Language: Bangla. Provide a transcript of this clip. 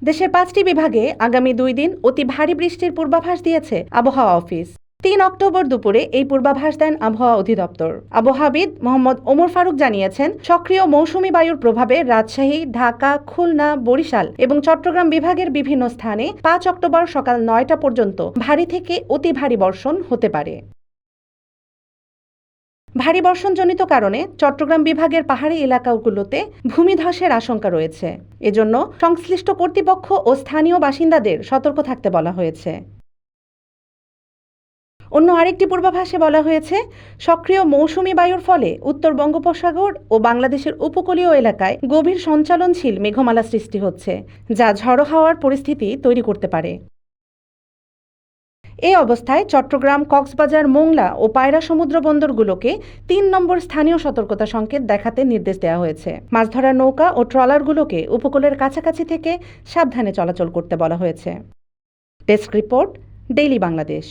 দেশের 5টি বিভাগে আগামী 2 দিন অতি ভারী বৃষ্টির পূর্বাভাস দিয়েছে আবহাওয়া অফিস। 3 অক্টোবর দুপুরে এই পূর্বাভাস দেন আবহাওয়া অধিদপ্তর। আবহাওয়াবিদ মোহাম্মদ ওমর ফারুক জানিয়েছেন, সক্রিয় মৌসুমি বায়ুর প্রভাবে রাজশাহী, ঢাকা, খুলনা, বরিশাল এবং চট্টগ্রাম বিভাগের বিভিন্ন স্থানে 5 অক্টোবর সকাল 9টা পর্যন্ত ভারী থেকে অতি ভারী বর্ষণ হতে পারে। ভারী বর্ষণজনিত কারণে চট্টগ্রাম বিভাগের পাহাড়ি এলাকাগুলোতে ভূমিধসের আশঙ্কা রয়েছে। এজন্য সংশ্লিষ্ট কর্তৃপক্ষ ও স্থানীয় বাসিন্দাদের সতর্ক থাকতে বলা হয়েছে। অন্য আরেকটি পূর্বাভাসে বলা হয়েছে, সক্রিয় মৌসুমি বায়ুর ফলে উত্তর বঙ্গোপসাগর ও বাংলাদেশের উপকূলীয় এলাকায় গভীর সঞ্চালনশীল মেঘমালা সৃষ্টি হচ্ছে, যা ঝড়ো হাওয়ার পরিস্থিতি তৈরি করতে পারে। এই অবস্থায় চট্টগ্রাম, কক্সবাজার, মোংলা ও পায়রা সমুদ্র বন্দরগুলোকে 3 নম্বর স্থানীয় সতর্কতা সংকেত দেখাতে নির্দেশ দেওয়া হয়েছে। মাছ ধরার নৌকা ও ট্রলারগুলোকে উপকূলের কাছাকাছি থেকে সাবধানে চলাচল করতে বলা হয়েছে। Desk report, daily Bangladesh.